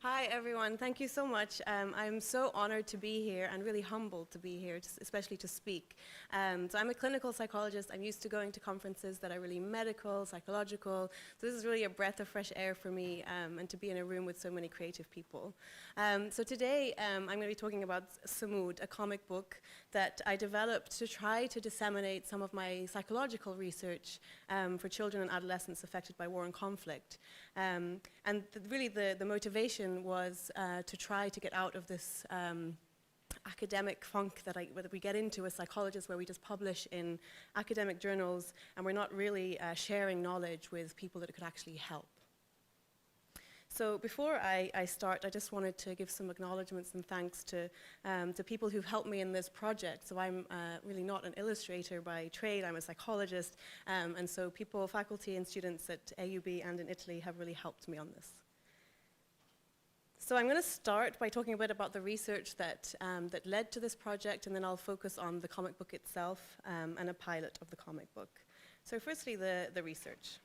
Hi, everyone. Thank you so much. I'm so honored to be here and really humbled to be here, especially to speak. So I'm a clinical psychologist. I'm used to going to conferences that are really medical, psychological. So this is really a breath of fresh air for me and to be in a room with so many creative people. So today I'm going to be talking about Somoud, a comic book that I developed to try to disseminate some of my psychological research for children and adolescents affected by war and conflict. And really the motivation was to try to get out of this academic funk that we get into as psychologists, where we just publish in academic journals and we're not really sharing knowledge with people that it could actually help. So before I start, I just wanted to give some acknowledgements and thanks to people who've helped me in this project. So I'm really not an illustrator by trade, I'm a psychologist, and so people, faculty and students at AUB and in Italy have really helped me on this. So I'm going to start by talking a bit about the research that led to this project, and then I'll focus on the comic book itself and a pilot of the comic book. So firstly, the research.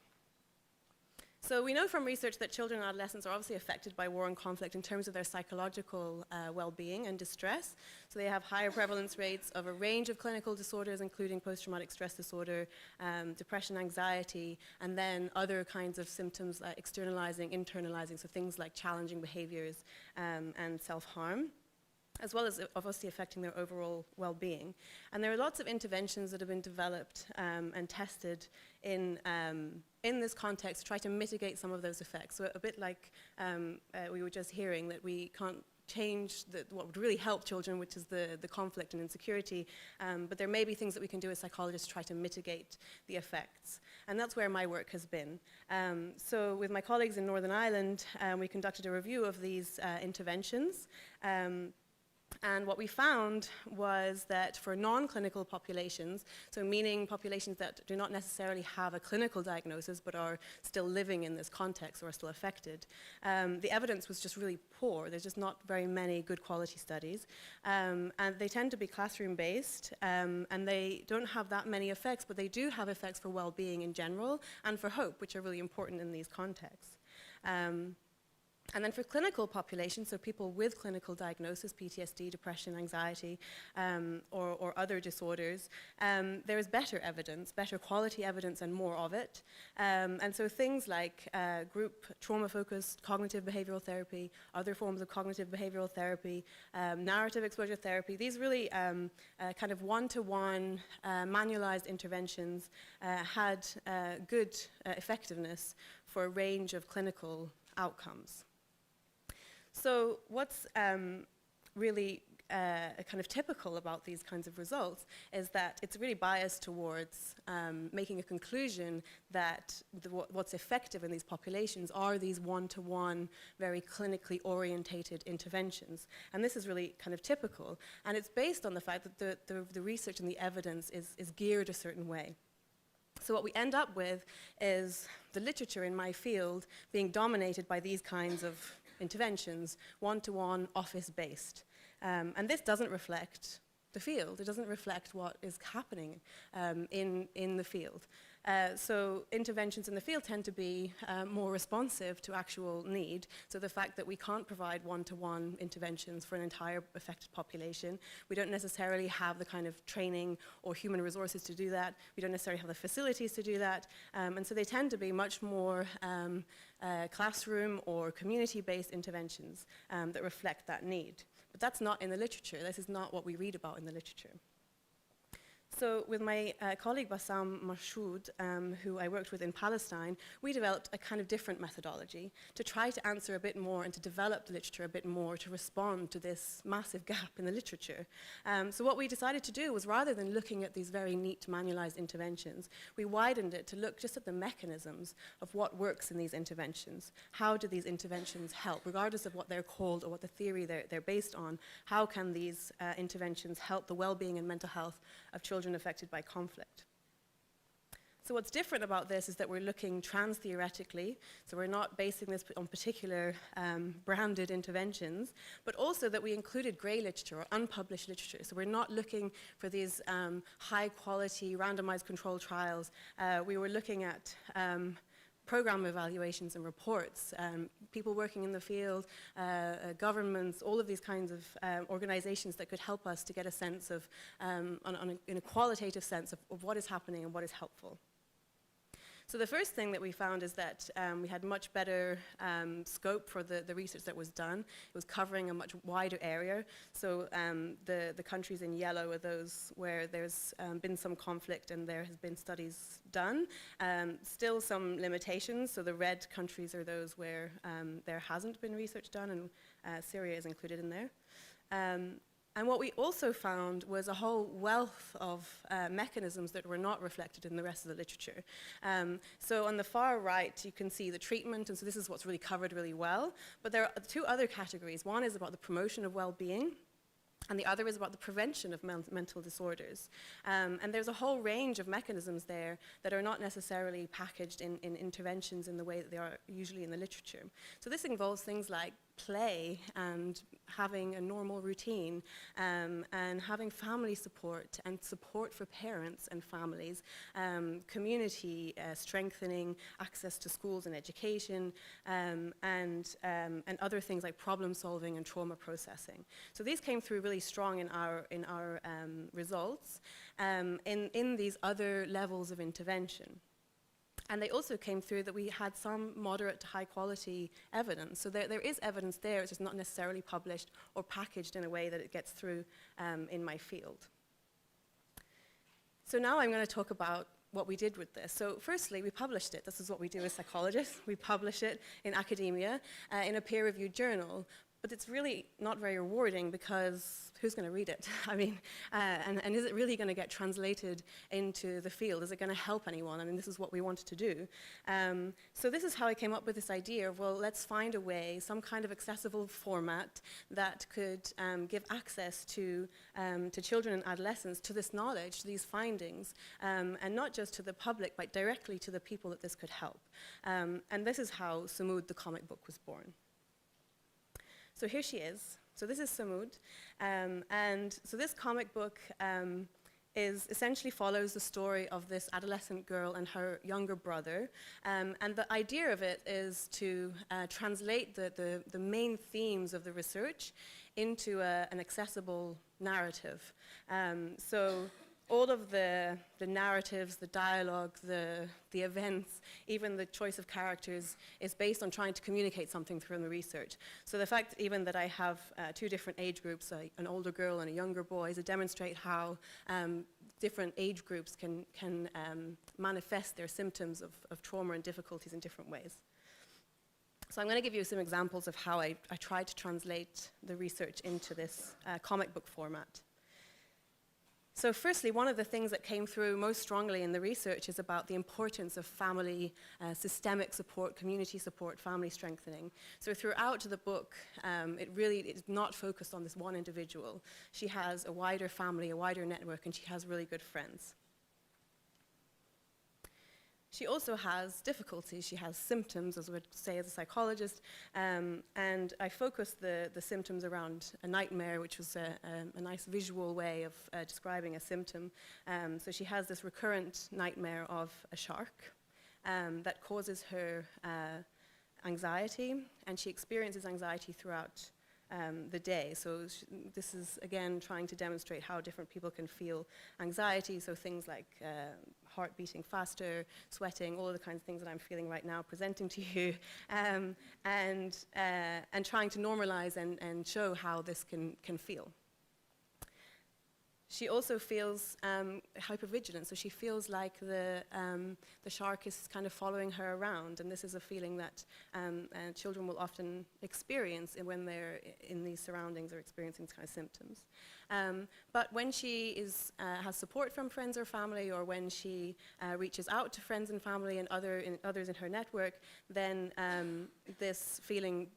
So we know from research that children and adolescents are obviously affected by war and conflict in terms of their psychological well-being and distress. So they have higher prevalence rates of a range of clinical disorders, including post-traumatic stress disorder, depression, anxiety, and then other kinds of symptoms like externalizing, internalizing, so things like challenging behaviors and self-harm, as well as obviously affecting their overall well-being. And there are lots of interventions that have been developed and tested in this context to try to mitigate some of those effects. So a bit like we were just hearing, that we can't change what would really help children, which is the conflict and insecurity, but there may be things that we can do as psychologists to try to mitigate the effects. And that's where my work has been. So with my colleagues in Northern Ireland, we conducted a review of these interventions. And what we found was that for non-clinical populations, so meaning populations that do not necessarily have a clinical diagnosis but are still living in this context or are still affected, the evidence was just really poor. There's just not very many good quality studies. And they tend to be classroom-based, and they don't have that many effects, but they do have effects for well-being in general and for hope, which are really important in these contexts. And then for clinical populations, so people with clinical diagnosis, PTSD, depression, anxiety, or other disorders, there is better evidence, better quality evidence and more of it. And so things like group trauma-focused cognitive behavioral therapy, other forms of cognitive behavioral therapy, narrative exposure therapy, these really kind of one-to-one manualized interventions had good effectiveness for a range of clinical outcomes. So what's really kind of typical about these kinds of results is that it's really biased towards making a conclusion that what's effective in these populations are these one-to-one, very clinically orientated interventions. And this is really kind of typical. And it's based on the fact that the research and the evidence is geared a certain way. So what we end up with is the literature in my field being dominated by these kinds of interventions, one-to-one, office-based. And this doesn't reflect the field. It doesn't reflect what is happening in the field. So interventions in the field tend to be more responsive to actual need. So the fact that we can't provide one-to-one interventions for an entire affected population, we don't necessarily have the kind of training or human resources to do that. We don't necessarily have the facilities to do that. And so they tend to be much more classroom or community-based interventions that reflect that need. But that's not in the literature. This is not what we read about in the literature. So with my colleague Bassam Marshoud, who I worked with in Palestine, we developed a kind of different methodology to try to answer a bit more and to develop the literature a bit more to respond to this massive gap in the literature. So what we decided to do was, rather than looking at these very neat manualized interventions, we widened it to look just at the mechanisms of what works in these interventions. How do these interventions help, regardless of what they're called or what the theory they're based on? How can these interventions help the well-being and mental health of children affected by conflict? So what's different about this is that we're looking trans-theoretically, so we're not basing this on particular branded interventions, but also that we included grey literature or unpublished literature. So we're not looking for these high-quality randomized controlled trials. We were looking at program evaluations and reports, people working in the field, governments, all of these kinds of organizations that could help us to get a sense of, in a qualitative sense of what is happening and what is helpful. So the first thing that we found is that we had much better scope for the research that was done. It was covering a much wider area. So the countries in yellow are those where there's been some conflict and there has been studies done. Still some limitations. So the red countries are those where there hasn't been research done, and Syria is included in there. And what we also found was a whole wealth of mechanisms that were not reflected in the rest of the literature. So on the far right, you can see the treatment, and so this is what's really covered really well. But there are two other categories. One is about the promotion of well-being, and the other is about the prevention of mental disorders. And there's a whole range of mechanisms there that are not necessarily packaged in interventions in the way that they are usually in the literature. So this involves things like play and having a normal routine, and having family support and support for parents and families, community strengthening, access to schools and education, and other things like problem solving and trauma processing. So these came through really strong in our results in these other levels of intervention. And they also came through that we had some moderate to high quality evidence. So there is evidence there, it's just not necessarily published or packaged in a way that it gets through in my field. So now I'm going to talk about what we did with this. So firstly, we published it. This is what we do as psychologists. We publish it in academia in a peer-reviewed journal. But it's really not very rewarding because who's going to read it? I mean, and is it really going to get translated into the field? Is it going to help anyone? I mean, this is what we wanted to do. So this is how I came up with this idea of, well, let's find a way, some kind of accessible format that could give access to children and adolescents to this knowledge, to these findings, and not just to the public, but directly to the people that this could help. And this is how Somoud, the comic book, was born. So here she is. So this is Somoud. And so this comic book is essentially follows the story of this adolescent girl and her younger brother. And the idea of it is to translate the main themes of the research into an accessible narrative. So all of the narratives, the dialogue, the events, even the choice of characters is based on trying to communicate something through the research. So the fact even that I have two different age groups, an older girl and a younger boy, is to demonstrate how different age groups can manifest their symptoms of trauma and difficulties in different ways. So I'm going to give you some examples of how I tried to translate the research into this comic book format. So firstly, one of the things that came through most strongly in the research is about the importance of family, systemic support, community support, family strengthening. So throughout the book, it really is not focused on this one individual. She has a wider family, a wider network, and she has really good friends. She also has difficulties. She has symptoms, as we would say as a psychologist, and I focused the symptoms around a nightmare, which was a nice visual way of describing a symptom. So she has this recurrent nightmare of a shark that causes her anxiety, and she experiences anxiety throughout the day. So this is, again, trying to demonstrate how different people can feel anxiety, so things like heart beating faster, sweating, all of the kinds of things that I'm feeling right now presenting to you, and trying to normalize and show how this can feel. She also feels hypervigilant, so she feels like the shark is kind of following her around, and this is a feeling that children will often experience when they're in these surroundings or experiencing these kind of symptoms. But when she has support from friends or family, or when she reaches out to friends and family and others in her network, then this feeling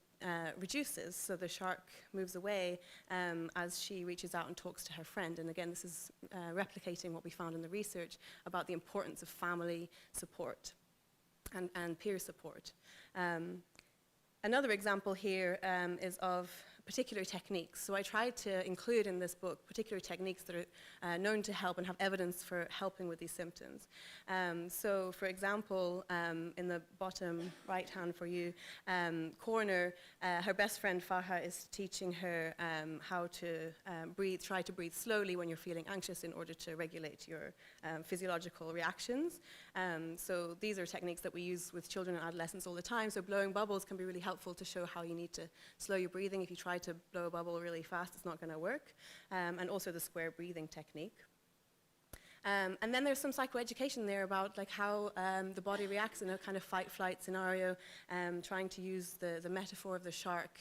reduces, so the shark moves away as she reaches out and talks to her friend. And again, this is replicating what we found in the research about the importance of family support and peer support. Another example here is of particular techniques. So I tried to include in this book particular techniques that are known to help and have evidence for helping with these symptoms. So for example, in the bottom right-hand for you corner, her best friend Faha is teaching her how to try to breathe slowly when you're feeling anxious in order to regulate your physiological reactions. So these are techniques that we use with children and adolescents all the time. So blowing bubbles can be really helpful to show how you need to slow your breathing. If you try to blow a bubble really fast, it's not going to work. And also the square breathing technique. And then there's some psychoeducation there about like how the body reacts in a kind of fight-flight scenario, trying to use the metaphor of the shark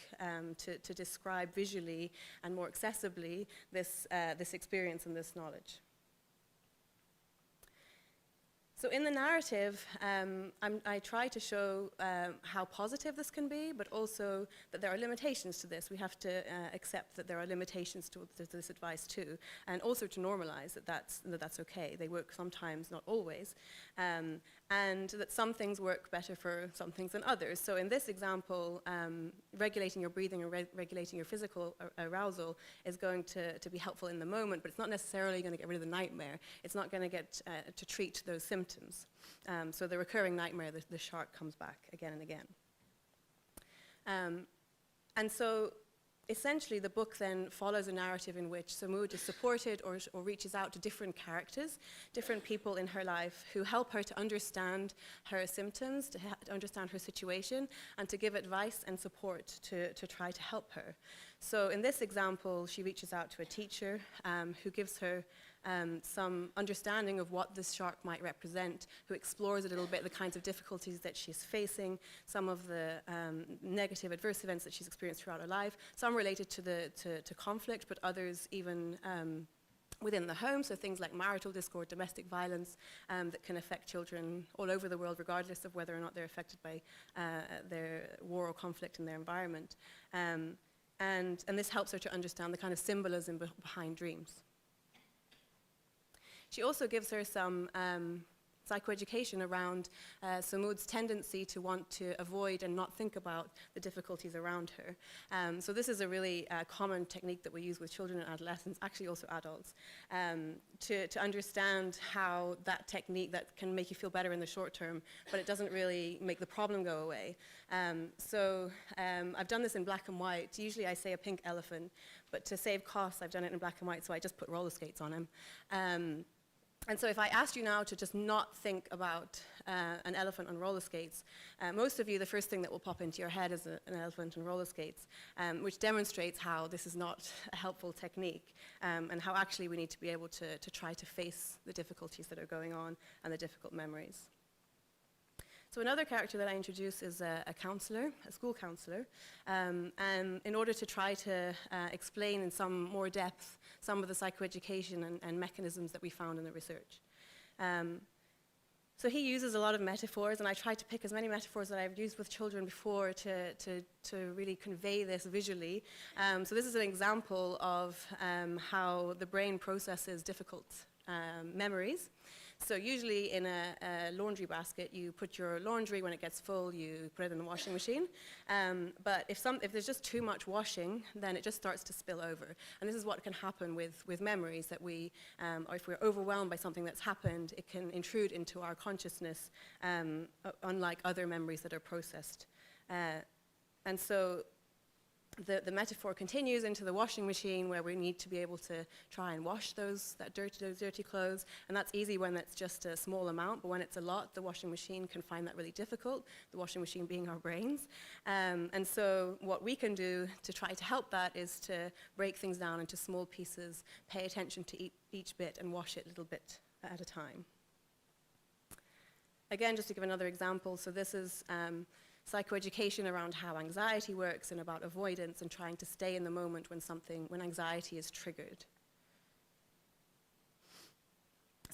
to describe visually and more accessibly this experience and this knowledge. So in the narrative, I try to show how positive this can be, but also that there are limitations to this. We have to accept that there are limitations to this advice too, and also to normalize that that's okay. They work sometimes, not always, and that some things work better for some things than others. So in this example, regulating your breathing and regulating your physical arousal is going to be helpful in the moment, but it's not necessarily going to get rid of the nightmare. It's not going to get to treat those symptoms. So the recurring nightmare, the shark comes back again and again. And so essentially the book then follows a narrative in which Somoud is supported or reaches out to different characters, different people in her life who help her to understand her symptoms, to understand her situation, and to give advice and support to try to help her. So in this example, she reaches out to a teacher who gives her some understanding of what this shark might represent, who explores a little bit the kinds of difficulties that she's facing, some of the negative adverse events that she's experienced throughout her life, some related to conflict, but others even within the home, so things like marital discord, domestic violence that can affect children all over the world, regardless of whether or not they're affected by their war or conflict in their environment. And this helps her to understand the kind of symbolism behind dreams. She also gives her some psychoeducation around Somoud's tendency to want to avoid and not think about the difficulties around her. So this is a really common technique that we use with children and adolescents, actually also adults, to understand how that technique that can make you feel better in the short term, but it doesn't really make the problem go away. So I've done this in black and white. Usually I say a pink elephant, but to save costs, I've done it in black and white, so I just put roller skates on him. And so if I asked you now to just not think about an elephant on roller skates, most of you, the first thing that will pop into your head is an elephant on roller skates, which demonstrates how this is not a helpful technique, and how actually we need to be able to try to face the difficulties that are going on and the difficult memories. So another character that I introduce is a counselor, a school counselor, and in order to try to explain in some more depth some of the psychoeducation and mechanisms that we found in the research. So he uses a lot of metaphors, and I try to pick as many metaphors that I've used with children before to really convey this visually. So this is an example of how the brain processes difficult memories. So usually in a laundry basket, you put your laundry. When it gets full, you put it in the washing machine. But if there's just too much washing, then it just starts to spill over. And this is what can happen with memories, that or if we're overwhelmed by something that's happened, it can intrude into our consciousness, unlike other memories that are processed. And so the metaphor continues into the washing machine, where we need to be able to try and wash those dirty clothes. And that's easy when it's just a small amount, but when it's a lot, the washing machine can find that really difficult, the washing machine being our brains. And so what we can do to try to help that is to break things down into small pieces, pay attention to each bit, and wash it a little bit at a time. Again, just to give another example, so this is psychoeducation around how anxiety works and about avoidance and trying to stay in the moment when anxiety is triggered.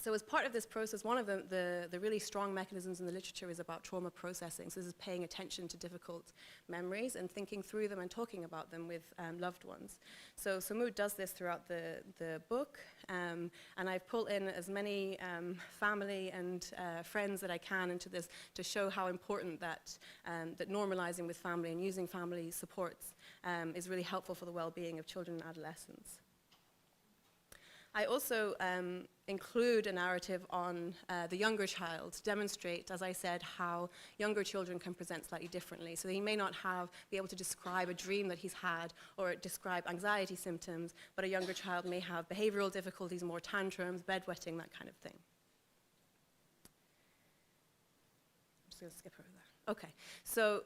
So as part of this process, one of the really strong mechanisms in the literature is about trauma processing. So this is paying attention to difficult memories and thinking through them and talking about them with loved ones. So Somoud does this throughout the book, and I've pulled in as many family and friends that I can into this to show how important that normalizing with family and using family supports is really helpful for the well-being of children and adolescents. I also include a narrative on the younger child to demonstrate, as I said, how younger children can present slightly differently. So he may not be able to describe a dream that he's had or describe anxiety symptoms, but a younger child may have behavioral difficulties, more tantrums, bedwetting, that kind of thing. I'm just going to skip over that. Okay, so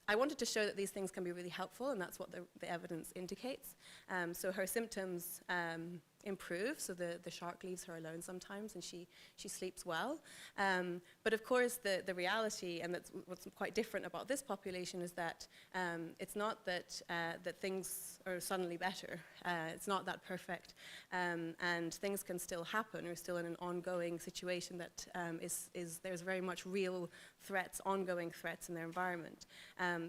I wanted to show that these things can be really helpful, and that's what the evidence indicates. So her symptoms improve, so the shark leaves her alone sometimes, and she sleeps well. But of course, the reality, and that's what's quite different about this population, is that it's not that things are suddenly better. It's not that perfect, and things can still happen. We're still in an ongoing situation that there's very much real threats, ongoing threats in their environment.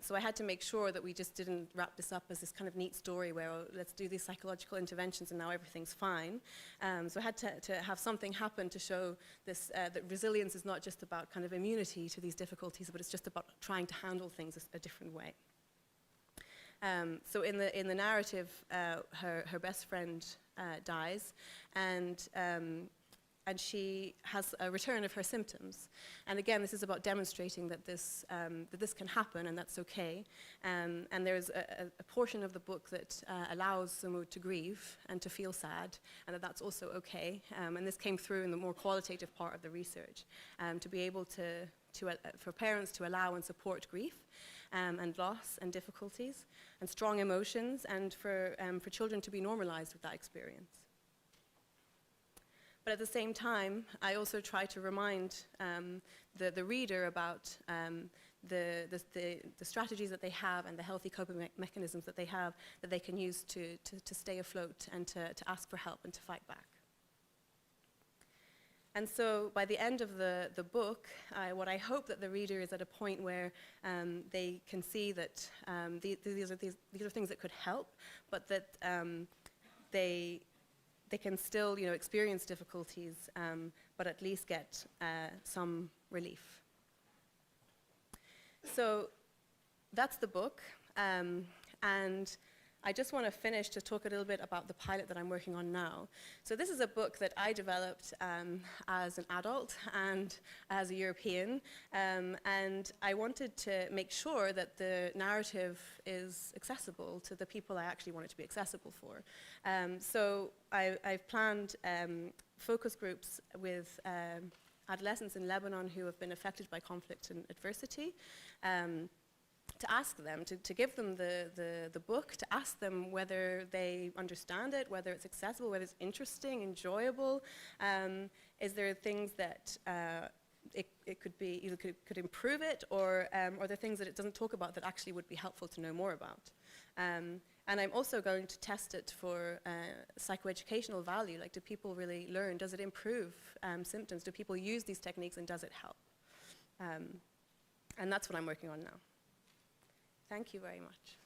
So I had to make sure that we just didn't wrap this up as this kind of neat story where, oh, let's do these psychological interventions and now everything's fine. So I had to have something happen to show this, that resilience is not just about kind of immunity to these difficulties, but it's just about trying to handle things a different way. So in the narrative, her best friend dies, and she has a return of her symptoms. And again, this is about demonstrating that this can happen and that's okay. And there's a portion of the book that allows Somoud to grieve and to feel sad, and that's also okay. And this came through in the more qualitative part of the research, to be able for parents to allow and support grief and loss and difficulties and strong emotions, and for children to be normalized with that experience. But at the same time, I also try to remind the reader about the strategies that they have and the healthy coping mechanisms that they have that they can use to stay afloat and to ask for help and to fight back. And so by the end of the book, what I hope that the reader is at a point where they can see that these are things that could help, but that they can still, experience difficulties, but at least get some relief. So that's the book, and I just want to finish to talk a little bit about the pilot that I'm working on now. So this is a book that I developed as an adult and as a European, and I wanted to make sure that the narrative is accessible to the people I actually want it to be accessible for. So I've planned focus groups with adolescents in Lebanon who have been affected by conflict and adversity, to ask them, to give them the book, to ask them whether they understand it, whether it's accessible, whether it's interesting, enjoyable. Is there things that it could be, either could improve it, or are there things that it doesn't talk about that actually would be helpful to know more about? And I'm also going to test it for psychoeducational value. Like, do people really learn? Does it improve symptoms? Do people use these techniques, and does it help? And that's what I'm working on now. Thank you very much.